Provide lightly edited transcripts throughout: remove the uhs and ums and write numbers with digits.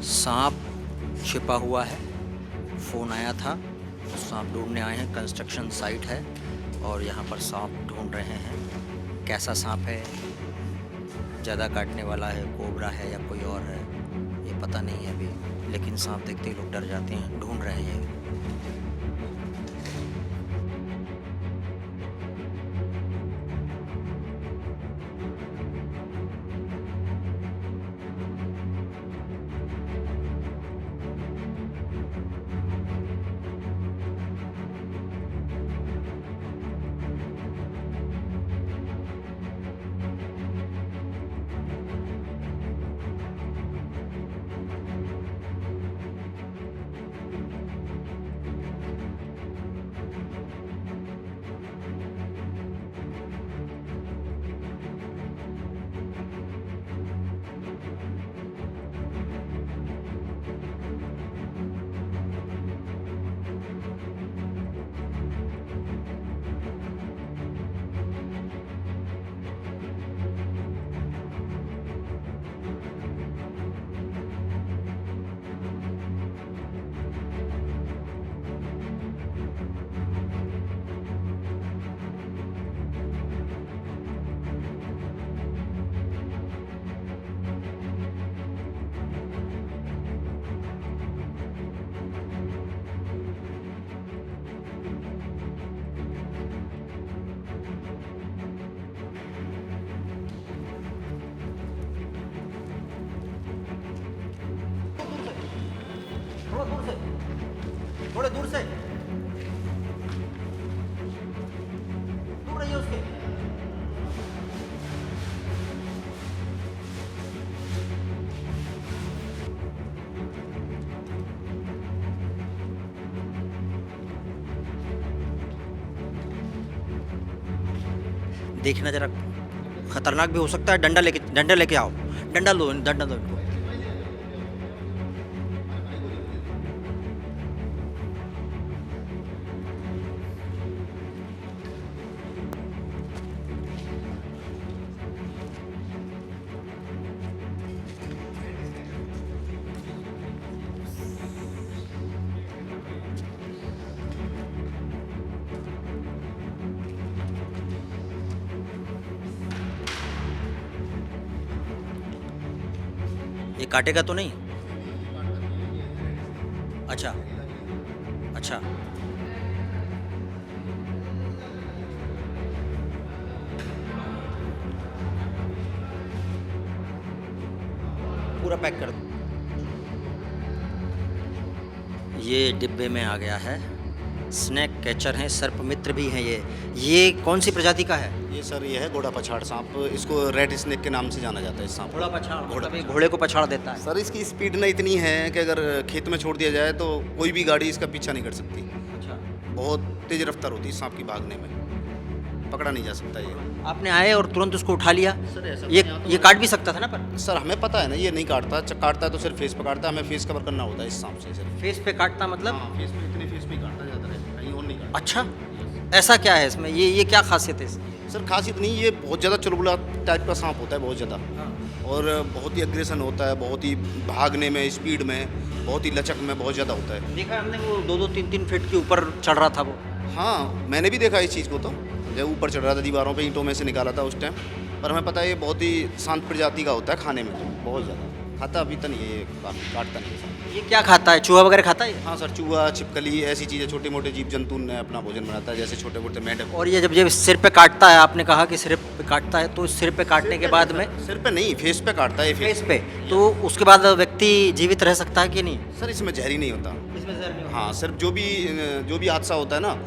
सांप छिपा हुआ है। फ़ोन आया था तो सांप ढूंढने आए हैं। कंस्ट्रक्शन साइट है और यहाँ पर सांप ढूंढ रहे हैं। कैसा सांप है, ज़्यादा काटने वाला है, कोबरा है या कोई और है, ये पता नहीं है अभी, लेकिन सांप देखते ही लोग डर जाते हैं। ढूंढ रहे हैं। थोड़े दूर से दूर रहिए उसके। देखना जरा, खतरनाक भी हो सकता है। डंडा लेके आओ। डंडा दो इनको। ये काटेगा तो नहीं? अच्छा अच्छा। पूरा पैक कर दो। ये डिब्बे में आ गया है। स्नैक कैचर हैं, सर्प मित्र भी हैं। ये कौन सी प्रजाति का है? ये सर ये है घोड़ा पछाड़ सांप, इसको रेड स्नेक के नाम से जाना जाता है इस सांप। घोड़ा पछाड़, घोड़े को पछाड़ देता है। सर इसकी स्पीड ना इतनी है कि अगर खेत में छोड़ दिया जाए तो कोई भी गाड़ी इसका पीछा नहीं कर सकती। अच्छा। बहुत तेज रफ्तार होती है इस सांप की भागने में, पकड़ा नहीं जा सकता ये। आपने आए और तुरंत उसको उठा लिया? सर ऐसा ये काट भी सकता था ना? पर सर हमें पता है ना ये नहीं काटता, काटता है तो सिर्फ फेस पे काटता है। हमें फेस कवर करना होता है इस सांप से सिर्फ। फेस पे काटता मतलब? हाँ, फेस पे, इतने फेस पे ही काटता जाता है, कहीं और नहीं काटता। अच्छा, ऐसा क्या है इसमें? ये क्या खासियत है इसकी? सर खासियत नहीं, ये बहुत ज़्यादा चुलबुला टाइप का सांप होता है, बहुत ज़्यादा, और बहुत ही अग्रेसन होता है, बहुत ही भागने में, स्पीड में, बहुत ही लचक में बहुत ज़्यादा होता है। देखा हमने, वो 2-2, 3-3 फीट के ऊपर चढ़ रहा था वो। हाँ मैंने भी देखा इस चीज़ को, तो जब ऊपर चढ़ रहा था दीवारों पे, ईंटों में से निकाला था उस टाइम। पर हमें पता है ये बहुत ही शांत प्रजाति का होता है, खाने में तो बहुत ज़्यादा खाता अभी तो नहीं है, ये काटता नहीं है। ये क्या खाता है? चूहा वगैरह खाता है ये? हाँ सर, चूहा, छिपकली, ऐसी चीज़ें, छोटे मोटे जीव जंतु ने अपना भोजन बनाता है, जैसे छोटे मोटे मेंढक। और ये जब ये सिर पे काटता है, आपने कहा कि सिर पे काटता है, तो सिर पे काटने के बाद में सिर पे नहीं, फेस पे काटता है। फेस पे, तो उसके बाद व्यक्ति जीवित रह सकता है कि नहीं? सर इसमें जहर ही नहीं होता। इसमें जहर नहीं होता। हाँ, सिर्फ जो भी हादसा होता है ना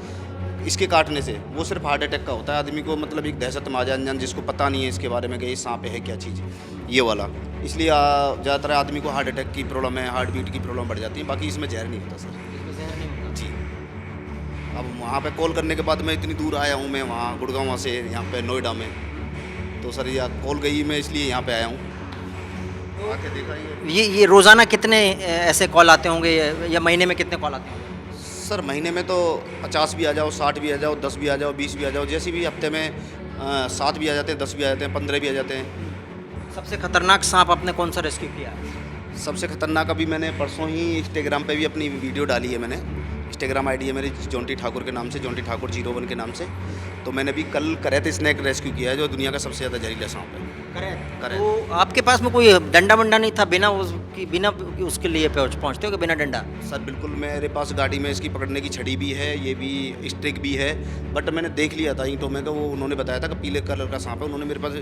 इसके काटने से, वो सिर्फ हार्ट अटैक का होता है। आदमी को मतलब एक दहशत में आ जाए अनजान, जिसको पता नहीं है इसके बारे में कि ये सांप है क्या चीज़, ये वाला। इसलिए ज़्यादातर आदमी को हार्ट अटैक की प्रॉब्लम है, हार्ट बीट की प्रॉब्लम बढ़ जाती है। बाकी इसमें जहर नहीं होता सर। इसमें जहर नहीं होता। जी। अब वहाँ पे कॉल करने के बाद मैं इतनी दूर आया हूँ, मैं वहाँ गुड़गांव से यहाँ पे नोएडा में, तो सर ये कॉल गई, मैं इसलिए यहाँ पे आया हूँ। आके देखा ये रोज़ाना कितने ऐसे कॉल आते होंगे, या महीने में कितने कॉल आते होंगे? सर महीने में तो 50 भी आ जाओ, 60 भी आ जाओ, 10 भी आ जाओ, 20 भी आ जाओ, जैसे भी। हफ्ते में 7 भी आ जाते हैं, 10 भी आ जाते हैं, 15 भी आ जाते हैं। सबसे खतरनाक सांप आपने कौन सा रेस्क्यू किया? सबसे खतरनाक अभी मैंने परसों ही इंस्टाग्राम पे भी अपनी वीडियो डाली है मैंने। इंस्टाग्राम आईडी है मेरी जॉन्टी ठाकुर के नाम से, जॉन्टी ठाकुर 01 के नाम से। तो मैंने भी कल करैत स्नैक रेस्क्यू किया है, जो दुनिया का सबसे ज़्यादा जहरीला सांप है। करें तो आपके पास में कोई डंडा वंडा नहीं था, बिना उसके लिए पहुंचते हो कि बिना डंडा? सर बिल्कुल, मेरे पास गाड़ी में इसकी पकड़ने की छड़ी भी है, ये भी स्टिक भी है। बट मैंने देख लिया था ईंटों में, वो उन्होंने बताया था कि पीले कलर का सांप है। उन्होंने मेरे पास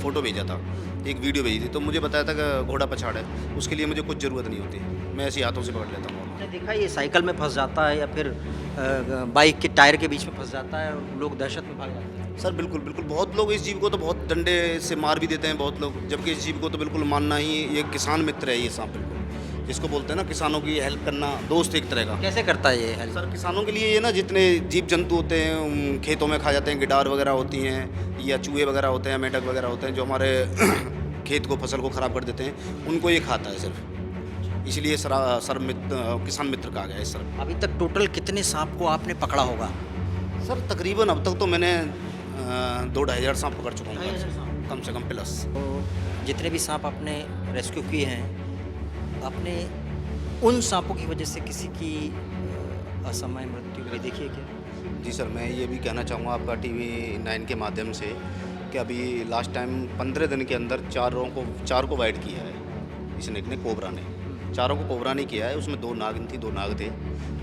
फ़ोटो भेजा था, एक वीडियो भेजी थी, तो मुझे बताया था कि घोड़ा पछाड़ है। उसके लिए मुझे कुछ ज़रूरत नहीं होती, मैं ऐसे हाथों से पकड़ लेता हूँ। आपने देखा ये साइकिल में फंस जाता है या फिर बाइक के टायर के बीच में फंस जाता है और लोग दहशत में भाग जाते हैं? सर बिल्कुल बिल्कुल, बहुत लोग इस जीव को तो बहुत डंडे से मार भी देते हैं बहुत लोग, जबकि इस जीव को तो बिल्कुल मानना ही, ये किसान मित्र है ये सांप, बिल्कुल जिसको बोलते हैं ना किसानों की हेल्प करना, दोस्त एक तरह का। कैसे करता है ये हेल्प? सर किसानों के लिए ये ना, जितने जीव जंतु होते हैं खेतों में खा जाते हैं, गिटार वगैरह होती हैं या चूहे वगैरह होते हैं, मेंढक वगैरह होते हैं, जो हमारे खेत को, फसल को ख़राब कर देते हैं, उनको ये खाता है सिर्फ। इसलिए किसान मित्र कहा गया है सर। अभी तक टोटल कितने सांप को आपने पकड़ा होगा? सर तकरीबन अब तक तो मैंने 2-2,500 सांप पकड़ चुका हूँ, कम से कम प्लस। तो जितने भी सांप आपने रेस्क्यू किए हैं, आपने उन सांपों की वजह से किसी की असामान्य मृत्यु हुई देखी है क्या? जी सर, मैं ये भी कहना चाहूँगा आपका TV 9 के माध्यम से कि अभी लास्ट टाइम 15 दिन के अंदर 4 को वाइट किया है इसने, कोबरा ने। 4 को कोबरा ने किया है, उसमें 2 नागिन थी, 2 नाग थे।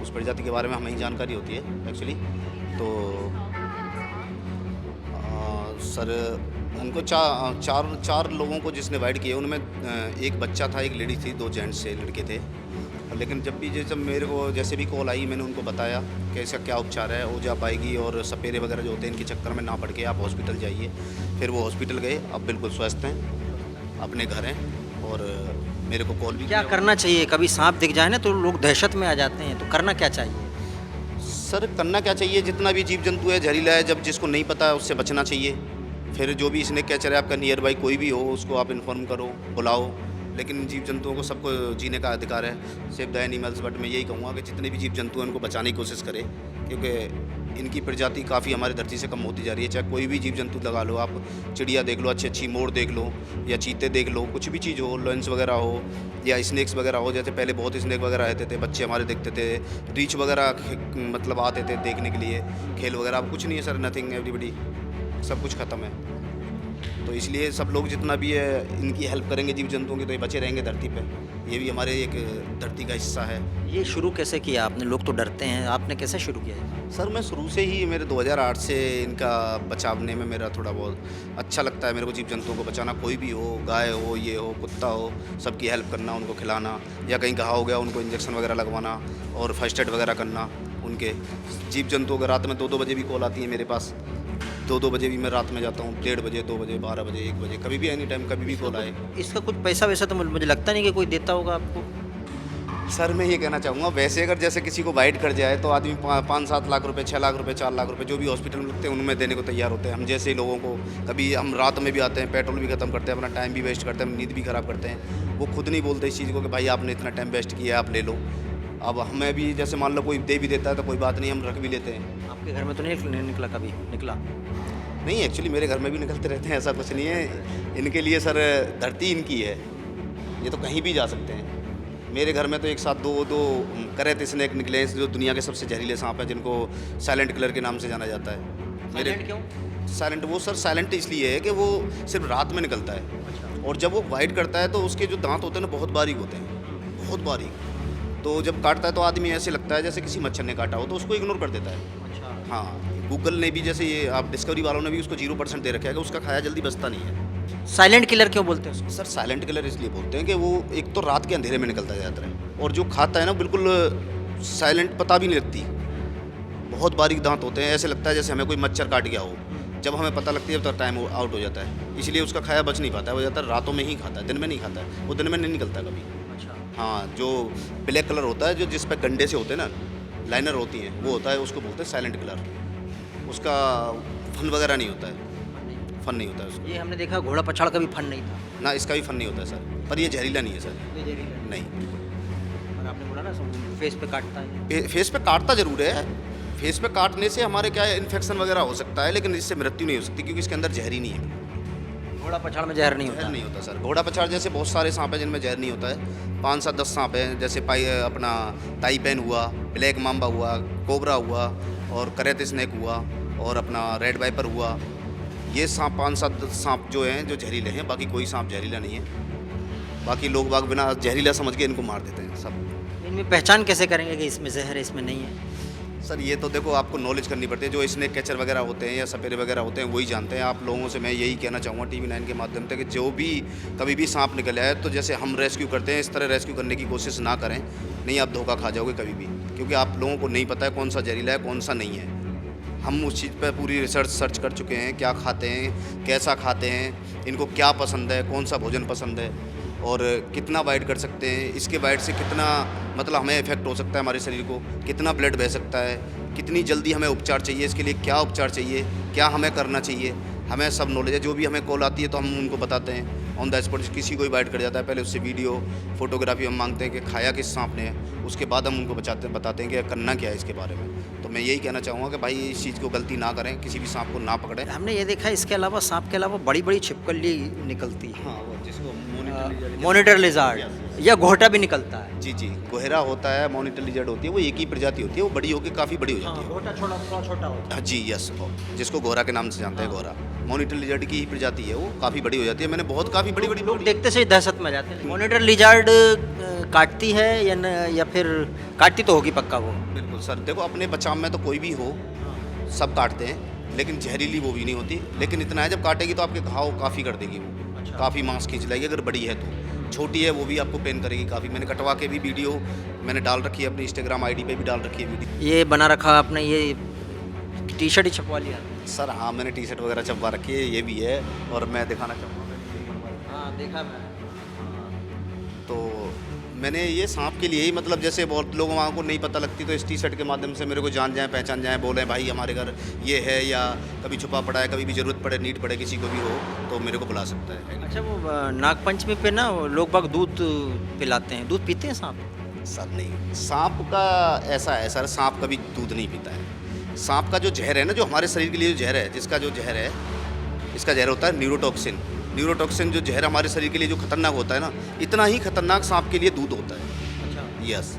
उस प्रजाति के बारे में हमें ही जानकारी होती है एक्चुअली। तो सर उनको चार लोगों को जिसने वाइट किया, उनमें एक बच्चा था, एक लेडी थी, 2 जेंट्स से लड़के थे। लेकिन जब मेरे को जैसे भी कॉल आई, मैंने उनको बताया कि इसका क्या उपचार है, ओजा पाएगी और सपेरे वगैरह जो होते हैं, इनके चक्कर में ना पड़ के आप हॉस्पिटल जाइए। फिर वो हॉस्पिटल गए, अब बिल्कुल स्वस्थ हैं, अपने घर हैं। और मेरे को कॉल भी क्या करना चाहिए? कभी सांप दिख जाए ना तो लोग दहशत में आ जाते हैं, तो करना क्या चाहिए? सर करना क्या चाहिए, जितना भी जीव जंतु है जहरीला है, जब जिसको नहीं पता है उससे बचना चाहिए। फिर जो भी स्नेक कैचर है आपका नियर बाई कोई भी हो, उसको आप इन्फॉर्म करो, बुलाओ। लेकिन जीव जंतुओं को सबको जीने का अधिकार है, सेव द एनिमल्स। बट मैं यही कहूँगा कि जितने भी जीव जंतु हैं उनको बचाने की कोशिश करें, क्योंकि इनकी प्रजाति काफ़ी हमारी धरती से कम होती जा रही है। चाहे कोई भी जीव जंतु लगा लो, आप चिड़िया देख लो, अच्छी मोर देख लो, या चीते देख लो, कुछ भी चीज़ हो, लॉयंस वगैरह हो या स्नेक्स वगैरह हो। जैसे पहले बहुत स्नेक वगैरह रहते थे, बच्चे हमारे देखते थे, रीछ वगैरह मतलब आते थे देखने के लिए, खेल वगैरह। अब कुछ नहीं है सर, नथिंग, एवरीबडी, सब कुछ ख़त्म है। तो इसलिए सब लोग जितना भी है इनकी हेल्प करेंगे जीव जंतुओं की, तो ये बचे रहेंगे धरती पे। ये भी हमारे एक धरती का हिस्सा है। ये शुरू कैसे किया आपने? लोग तो डरते हैं, आपने कैसे शुरू किया? सर मैं शुरू से ही, मेरे 2008 से इनका बचावने में मेरा थोड़ा बहुत अच्छा लगता है। मेरे को जीव जंतुओं को बचाना, कोई भी हो, गाय हो, ये हो, कुत्ता हो, सबकी हेल्प करना, उनको खिलाना, या कहीं घाव हो गया उनको इंजेक्शन वगैरह लगवाना और फर्स्ट एड वगैरह करना उनके। जीव जंतुओं को रात में 2-2 बजे भी कॉल आती है मेरे पास, 2-2 बजे भी मैं रात में जाता हूँ, 1:30 बजे, 2 बजे, 12 बजे, 1 बजे, कभी भी एनी टाइम, कभी भी कॉल आए। इसका कुछ पैसा वैसा तो मुझे लगता नहीं कि कोई देता होगा आपको। सर मैं ये कहना चाहूँगा, वैसे अगर जैसे किसी को वाइट कर जाए तो आदमी 5-7 लाख रुपए, 6 लाख रुपए, 4 लाख रुपए जो भी हॉस्पिटल में लगते हैं उनमें देने को तैयार होते हैं। हम जैसे लोगों को, कभी हम रात में भी आते हैं, पेट्रोल भी ख़त्म करते हैं, अपना टाइम भी वेस्ट करते हैं, नींद भी ख़राब करते हैं। वो खुद नहीं बोलते इस चीज़ को कि भाई आपने इतना टाइम वेस्ट किया है, आप ले लो। अब हमें भी जैसे मान लो कोई दे भी देता है तो कोई बात नहीं, हम रख भी लेते हैं। आपके घर में तो नहीं निकला कभी? निकला नहीं, एक्चुअली मेरे घर में भी निकलते रहते हैं, ऐसा कुछ नहीं है। इनके लिए सर धरती इनकी है, ये तो कहीं भी जा सकते हैं। मेरे घर में तो एक साथ दो करैत स्नेक निकले हैं, जो दुनिया के सबसे जहरीले सांप हैं, जिनको साइलेंट किलर के नाम से जाना जाता है। साइलेंट क्यों? साइलेंट वो सर साइलेंट इसलिए है कि वो सिर्फ रात में निकलता है, अच्छा। और जब वो वाइट करता है तो उसके जो दांत होते हैं ना बहुत बारीक होते हैं, बहुत बारीक। तो जब काटता है तो आदमी ऐसे लगता है जैसे किसी मच्छर ने काटा हो, तो उसको इग्नोर कर देता है। अच्छा। हाँ, गूगल ने भी, जैसे ये आप डिस्कवरी वालों ने भी उसको 0% दे रखा है कि उसका खाया जल्दी बचता नहीं है। साइलेंट किलर क्यों बोलते हैं उसको? सर साइलेंट किलर इसलिए बोलते हैं कि वो एक तो रात के अंधेरे में निकलता जाता है, और जो खाता है ना बिल्कुल साइलेंट, पता भी नहीं लगती, बहुत बारीक दांत होते हैं, ऐसे लगता है जैसे हमें कोई मच्छर काट गया हो। जब हमें पता लगती है तो टाइम आउट हो जाता है, इसलिए उसका खाया बच नहीं पाता है। वो ज़्यादातर रातों में ही खाता है, दिन में नहीं खाता है, वो दिन में नहीं निकलता कभी। अच्छा। हाँ, जो ब्लैक कलर होता है, जो जिस पर गंडे से होते हैं ना, लाइनर होती हैं, वो होता है, उसको बोलते हैं साइलेंट किलर। उसका फन वगैरह नहीं होता है, फन नहीं होता है उसका। ये हमने देखा घोड़ा पछाड़ का भी फन नहीं था ना, इसका भी फन नहीं होता है सर, पर ये जहरीला नहीं है सर। ये जहरीला नहीं, और आपने बोला ना फेस पे काटता है। फेस पे काटता जरूर है, फेस पे काटने से हमारे क्या है, इन्फेक्शन वगैरह हो सकता है, लेकिन इससे मृत्यु नहीं हो सकती, क्योंकि इसके अंदर जहर ही नहीं है। घोड़ा पछाड़ में जहर नहीं जहर होता। नहीं होता सर। घोड़ा पछाड़ जैसे बहुत सारे सांप हैं जिनमें जहर नहीं होता है। 5, 7, 10 सांप हैं, जैसे अपना ताइपेन हुआ, ब्लैक माम्बा हुआ, कोबरा हुआ और करेत स्नेक हुआ और अपना रेड वाइपर हुआ। ये सांप 5, 7 सांप जो हैं जो जहरीले हैं, बाकी कोई सांप जहरीला नहीं है। बाकी लोग बाग बिना जहरीला समझ के इनको मार देते हैं सब। इनमें पहचान कैसे करेंगे कि इसमें जहर है इसमें नहीं है? सर ये तो देखो आपको नॉलेज करनी पड़ती है। जो स्नेक कैचर वगैरह होते हैं या सपेरे वगैरह होते हैं वही जानते हैं। आप लोगों से मैं यही कहना चाहूँगा TV9 के माध्यम से कि जो भी कभी भी सांप निकल आए तो जैसे हम रेस्क्यू करते हैं इस तरह रेस्क्यू करने की कोशिश ना करें, नहीं आप धोखा खा जाओगे कभी भी, क्योंकि आप लोगों को नहीं पता है कौन सा जहरीला है कौन सा नहीं है। हम उस चीज़ पर पूरी रिसर्च सर्च कर चुके हैं, क्या खाते हैं, कैसा खाते हैं, इनको क्या पसंद है, कौन सा भोजन पसंद है और कितना बाइट कर सकते हैं, इसके बाइट से कितना मतलब हमें इफेक्ट हो सकता है हमारे शरीर को, कितना ब्लड बह सकता है, कितनी जल्दी हमें उपचार चाहिए, इसके लिए क्या उपचार चाहिए, क्या हमें करना चाहिए, हमें सब नॉलेज है। जो भी हमें कॉल आती है तो हम उनको बताते हैं ऑन द स्पॉट। किसी को भी बाइट कर जाता है पहले उससे वीडियो फोटोग्राफी हम मांगते हैं कि खाया किस सांप ने है, उसके बाद हम उनको बताते हैं कि करना क्या है इसके बारे में। तो मैं यही कहना चाहूँगा कि भाई इस चीज़ को गलती ना करें, किसी भी सांप को ना पकड़ें। हमने ये देखा इसके अलावा सांप के अलावा बड़ी बड़ी छिपकली निकलती है, हाँ वो जिसको मॉनिटर लिजार्ड या घोटा भी निकलता है। जी गोहरा होता है, मॉनिटर लिजर्ड होती है, वो एक ही प्रजाति होती है, वो बड़ी होकर काफ़ी बड़ी हो जाती है। घोटा छोटा होता हाँ जी यस, जिसको गोरा के नाम से जानते हैं गोरा, मॉनिटर लिजर्ड की ही प्रजाति है, वो काफ़ी बड़ी हो जाती है। मैंने बहुत काफ़ी बड़ी बड़ी लोग देखते से दहशत में आ जाते हैं। मॉनिटर लिजार्ड काटती है या फिर काटती तो होगी पक्का वो? बिल्कुल सर, देखो अपने बचाव में तो कोई भी हो सब काटते हैं, लेकिन जहरीली वो भी नहीं होती। लेकिन इतना है जब काटेगी तो आपके घाव काफ़ी कर देगी वो, अच्छा। काफ़ी मांस खींच लाएगी। अगर बड़ी है तो, छोटी है वो भी आपको पेन करेगी काफ़ी। मैंने कटवा के भी वीडियो मैंने डाल रखी है अपनी इंस्टाग्राम ID पे भी डाल रखी है वीडियो। ये बना रखा आपने, ये टी-शर्ट ही छपवा लिया? सर हाँ, मैंने टी-शर्ट वगैरह छपवा रखी है, ये भी है और मैं दिखाना चाहूँगा। हाँ देखा मैं। तो मैंने ये सांप के लिए ही, मतलब जैसे बहुत लोगों को नहीं पता लगती तो इस टी-शर्ट के माध्यम से मेरे को जान जाए पहचान जाए, बोलें भाई हमारे घर ये है, या कभी छुपा पड़ा है, कभी भी ज़रूरत पड़े नीड पड़े किसी को भी हो तो मेरे को बुला सकता है। अच्छा वो नागपंचमी पे ना लोग बाग दूध पिलाते हैं, दूध पीते हैं सांप? सर नहीं, सांप का ऐसा है सर, सांप कभी दूध नहीं पीता है। सांप का जो जहर है ना, जो हमारे शरीर के लिए जो जहर है, जिसका जो जहर है, इसका जहर होता है न्यूरोटॉक्सिन। न्यूरोटॉक्सिन जो जहर हमारे शरीर के लिए जो खतरनाक होता है ना, इतना ही खतरनाक सांप के लिए दूध होता है। अच्छा। यस,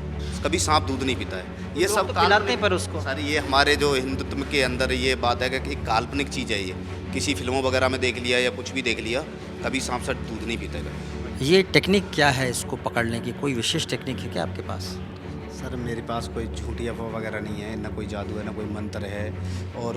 कभी सांप दूध नहीं पीता है। ये लोग सब तो पिलाते हैं पर उसको। सर ये हमारे जो हिंदुत्व के अंदर ये बात है कि एक काल्पनिक चीज़ है ये, किसी फिल्मों वगैरह में देख लिया या कुछ भी देख लिया, कभी सांप सर दूध नहीं पीता है। ये टेक्निक क्या है इसको पकड़ने की? कोई विशेष टेक्निक है क्या आपके पास? सर मेरे पास कोई झूठी अफवाह वगैरह नहीं है, ना कोई जादू है, ना कोई मंत्र है, और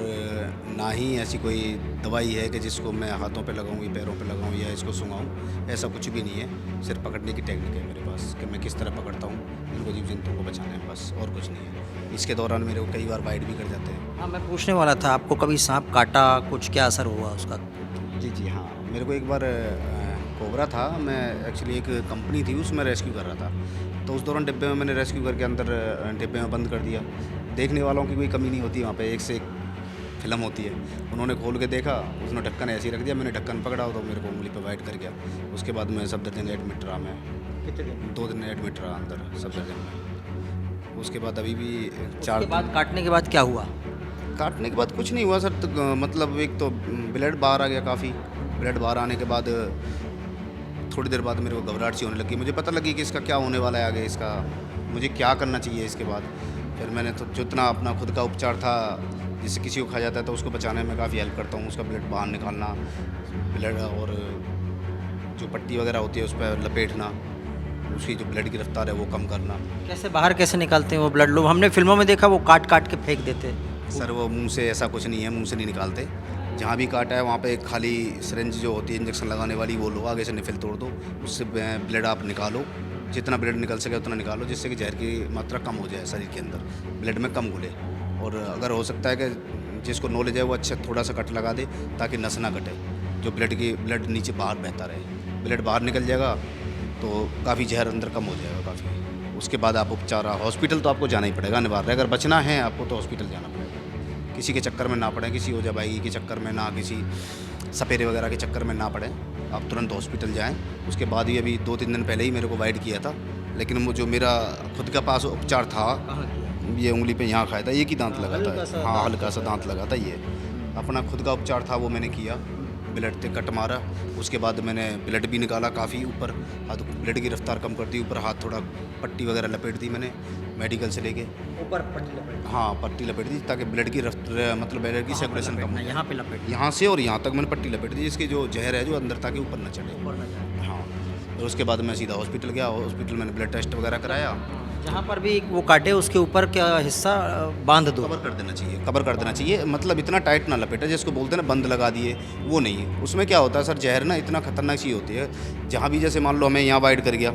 ना ही ऐसी कोई दवाई है कि जिसको मैं हाथों पे लगाऊं, पैरों पे लगाऊं या इसको सूंघाऊं। ऐसा कुछ भी नहीं है। सिर्फ पकड़ने की टेक्निक है मेरे पास कि मैं किस तरह पकड़ता हूं इनको, जीव जंतुओं को बचाना है बस, और कुछ नहीं है। इसके दौरान मेरे को कई बार बाइट भी कर जाते हैं। हाँ मैं पूछने वाला था, आपको कभी सांप काटा, कुछ क्या असर हुआ उसका? जी हाँ, मेरे को एक बार कोबरा था, मैं एक्चुअली एक कंपनी थी उसमें रेस्क्यू कर रहा था, तो उस दौरान डिब्बे में मैंने रेस्क्यू करके अंदर डिब्बे में बंद कर दिया। देखने वालों की कोई कमी नहीं होती वहाँ पे, एक से एक फिल्म होती है। उन्होंने खोल के देखा, उसने ढक्कन ऐसे ही रख दिया, मैंने ढक्कन पकड़ा तो मेरे को उंगली पे बाइट कर गया। उसके बाद मैं सफदरजंग एडमिट रहा। मैं कितने दिन? 2 दिन एडमिट रहा अंदर सफदरजंग में। उसके बाद अभी भी 4 उसके बाद काटने के बाद क्या हुआ? काटने के बाद कुछ नहीं हुआ सर, तो मतलब एक तो ब्लड बाहर आ गया काफ़ी। ब्लड बाहर आने के बाद थोड़ी देर बाद मेरे को घबराहट सी होने लगी। मुझे पता लगी कि इसका क्या होने वाला है आगे, इसका मुझे क्या करना चाहिए इसके बाद। फिर मैंने तो जितना अपना खुद का उपचार था, जिससे किसी को खा जाता है तो उसको बचाने में काफ़ी हेल्प करता हूँ। उसका ब्लड बाहर निकालना, ब्लड और जो पट्टी वगैरह होती है उस पर लपेटना, उसकी जो ब्लड की रफ्तार है वो कम करना। कैसे बाहर कैसे निकालते हैं वो ब्लड? लोग हमने फिल्मों में देखा वो काट काट के फेंक देते हैं। सर वो मुंह से, ऐसा कुछ नहीं है, मुंह से नहीं निकालते। जहाँ भी काटा है वहाँ पे एक खाली सिरिंज जो होती है इंजेक्शन लगाने वाली, वो लो, आगे से निफिल तोड़ दो, उससे ब्लड आप निकालो, जितना ब्लड निकल सके उतना निकालो, जिससे कि जहर की मात्रा कम हो जाए शरीर के अंदर, ब्लड में कम घुले। और अगर हो सकता है कि जिसको नॉलेज है वो अच्छा थोड़ा सा कट लगा दे ताकि नस ना कटे, जो ब्लड नीचे बाहर बहता रहे। ब्लड बाहर निकल जाएगा तो काफ़ी जहर अंदर कम हो जाएगा काफ़ी। उसके बाद आप उपचार, हॉस्पिटल तो आपको जाना ही पड़ेगा अनिवार्य। अगर बचना है आपको तो हॉस्पिटल जाना पड़ेगा, किसी के चक्कर में ना पड़े, किसी ओजाबाई के चक्कर में ना, किसी सपेरे वगैरह के चक्कर में ना पड़े, आप तुरंत हॉस्पिटल जाएं। उसके बाद ही अभी 2-3 दिन पहले ही मेरे को वाइट किया था, लेकिन वो जो मेरा खुद का पास उपचार था, ये उंगली पे यहाँ खाया था, एक ही दांत लगा था। हाँ हल्का सा दांत लगा था। ये अपना खुद का उपचार था वो मैंने किया, ब्लड थे, कट मारा। उसके बाद मैंने ब्लड भी निकाला काफ़ी ऊपर, हाथ ब्लड की रफ्तार कम कर दी, ऊपर हाथ थोड़ा पट्टी वगैरह लपेट दी मैंने मेडिकल से लेके। ऊपर पट्टी लपेट, हाँ, पट्टी लपेट दी ताकि ब्लड की मतलब ब्लड की सर्कुलेशन कम हो। यहाँ पे लपेट, यहाँ से और यहाँ तक मैंने पट्टी लपेट दी, इसकी जो जहर है जो अंदर ताकि ऊपर न चढ़े। ऊपर न जाए। हाँ, और उसके बाद मैं सीधा हॉस्पिटल गया। हॉस्पिटल मैंने ब्लड टेस्ट वगैरह कराया। जहाँ पर भी वो काटे उसके ऊपर का हिस्सा बांध दो। कवर कर देना चाहिए, कवर कर देना चाहिए, मतलब इतना टाइट ना लपेटे जिसको बोलते हैं ना बंद लगा दिए, वो नहीं है। उसमें क्या होता है सर, जहर ना इतना खतरनाक चीज़ होती है, जहाँ भी जैसे मान लो हमें यहाँ वाइड कर गया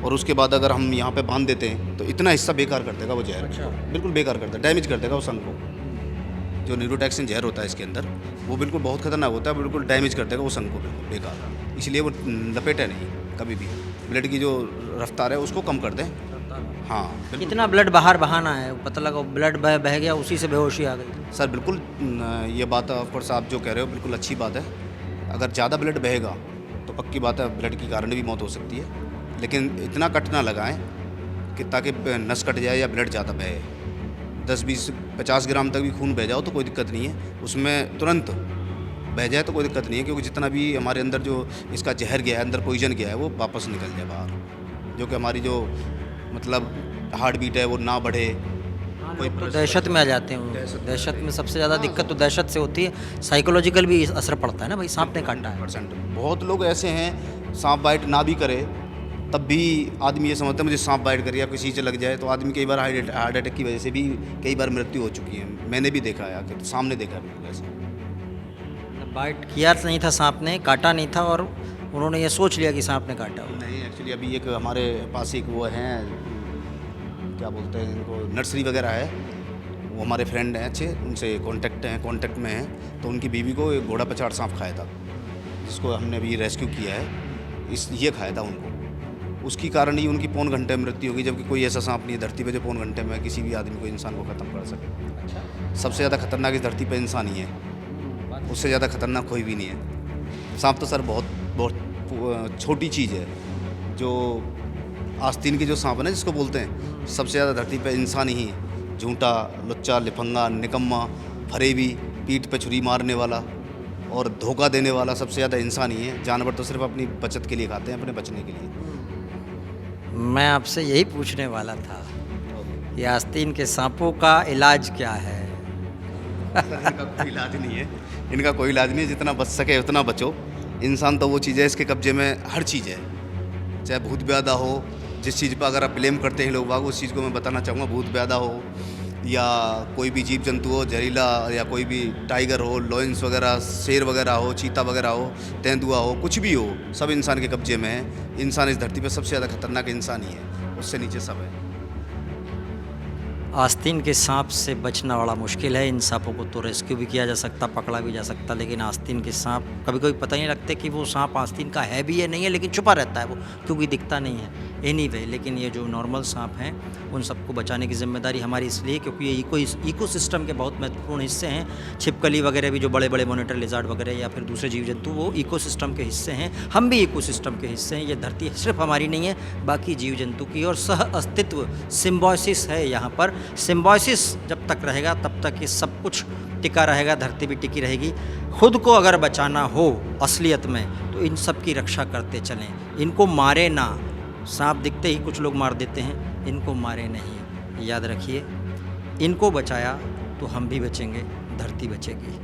और उसके बाद अगर हम यहाँ पे बांध देते हैं तो इतना हिस्सा बेकार कर देगा वो जहर। अच्छा। बिल्कुल बेकार कर देगा, डैमेज कर देगा उस अंग को। जो न्यूरोटॉक्सिन जहर होता है इसके अंदर, वो बिल्कुल बहुत खतरनाक होता है, बिल्कुल डैमेज कर देगा उस अंग को, बिल्कुल बेकार। इसलिए वो लपेटे नहीं कभी भी। ब्लड की जो रफ्तार है उसको कम कर दें। हाँ, बिल्कुल। कितना ब्लड बाहर बहाना है, पता लगा ब्लड बह गया, उसी से बेहोशी आ गई। सर बिल्कुल ये बात ऑफकोर्स आप जो कह रहे हो बिल्कुल अच्छी बात है। अगर ज़्यादा ब्लड बहेगा तो पक्की बात है ब्लड के कारण भी मौत हो सकती है, लेकिन इतना कट ना लगाएं कि ताकि नस कट जाए या ब्लड ज़्यादा बहे। 10, 20, 50 ग्राम तक भी खून बह जाओ तो कोई दिक्कत नहीं है, उसमें तुरंत बह जाए तो कोई दिक्कत नहीं है, क्योंकि जितना भी हमारे अंदर जो इसका जहर गया है, अंदर पॉइजन गया है, वो वापस निकल जाए बाहर, जो कि हमारी जो मतलब हार्ट बीट है वो ना बढ़े। कोई तो दहशत में आ जाते हैं। दहशत में सबसे ज़्यादा दिक्कत तो दहशत से होती है। साइकोलॉजिकल भी असर पड़ता है ना, भाई सांप ने काटा है। %। बहुत लोग ऐसे हैं सांप बाइट ना भी करे तब भी आदमी ये समझता है मुझे सांप बाइट कर या किसी से लग जाए, तो आदमी कई बार हार्ट अटैक की वजह से भी कई बार मृत्यु हो चुकी है। मैंने भी देखा है, आके सामने देखा है ऐसा। बाइट किया नहीं था सांप ने, काटा नहीं था, और उन्होंने ये सोच लिया कि सांप ने काटा हो। नहीं, एक्चुअली अभी एक हमारे पास एक वो हैं, क्या बोलते हैं इनको, नर्सरी वगैरह है, वो हमारे फ्रेंड हैं अच्छे, उनसे कांटेक्ट में हैं। तो उनकी बीवी को एक घोड़ा पछाड़ सांप खाया था, जिसको हमने अभी रेस्क्यू किया है। ये खाया था उनको, उसकी कारण ही उनकी पौन घंटे में मृत्यु होगी, जबकि कोई ऐसा सांप नहीं है धरती पे जो पौन घंटे में किसी भी आदमी को, इंसान को ख़त्म कर सके। सबसे ज़्यादा खतरनाक इस धरती पे इंसान ही है, उससे ज़्यादा खतरनाक कोई भी नहीं है। सांप तो सर बहुत छोटी चीज़ है। जो आस्तीन के जो सांप है ना जिसको बोलते हैं, सबसे ज़्यादा धरती पे इंसान ही है। झूठा, लुच्चा, लिफंगा, निकम्मा, फरेबी, पीठ पे छुरी मारने वाला और धोखा देने वाला सबसे ज़्यादा इंसान ही है। जानवर तो सिर्फ अपनी बचत के लिए खाते हैं, अपने बचने के लिए। मैं आपसे यही पूछने वाला था, ये आस्तीन के सांपों का इलाज क्या है? इनका कोई इलाज नहीं है, इनका कोई इलाज नहीं है। जितना बच सके उतना बचो। इंसान तो वो चीज़ है, इसके कब्जे में हर चीज़ है, चाहे भूत ब्यादा हो। जिस चीज़ पर अगर आप ब्लेम करते हैं लोग बाग, उस चीज़ को मैं बताना चाहूँगा, भूत ब्यादा हो या कोई भी जीव जंतु हो जहरीला, या कोई भी टाइगर हो, लॉयंस वगैरह, शेर वगैरह हो, चीता वगैरह हो, तेंदुआ हो, कुछ भी हो, सब इंसान के कब्जे में है। इंसान इस धरती पर सबसे ज़्यादा खतरनाक इंसान ही है, उससे नीचे सब है। आस्तीन के सांप से बचना बड़ा मुश्किल है। इन सांपों को तो रेस्क्यू भी किया जा सकता, पकड़ा भी जा सकता, लेकिन आस्तीन के सांप कभी कभी पता नहीं लगते कि वो सांप आस्तीन का है भी या नहीं है, लेकिन छुपा रहता है वो, क्योंकि दिखता नहीं है। एनीवे, लेकिन ये जो नॉर्मल सांप हैं उन सबको बचाने की जिम्मेदारी हमारी इसलिए क्योंकि ये इकोसिस्टम के बहुत महत्वपूर्ण हिस्से हैं। छिपकली वगैरह भी, जो बड़े बड़े मॉनिटर लिजार्ड वगैरह या फिर दूसरे जीव जंतु, वो इकोसिस्टम के हिस्से हैं। हम भी इकोसिस्टम के हिस्से हैं। ये धरती सिर्फ हमारी नहीं है, बाकी जीव जंतु की, और सह अस्तित्व, सिम्बायोसिस है यहाँ पर। सिम्बायोसिस जब तक रहेगा तब तक ये सब कुछ टिका रहेगा, धरती भी टिकी रहेगी। खुद को अगर बचाना हो असलियत में तो इन सब की रक्षा करते चलें, इनको मारे ना। सांप दिखते ही कुछ लोग मार देते हैं, इनको मारे नहीं। याद रखिए, इनको बचाया तो हम भी बचेंगे, धरती बचेगी।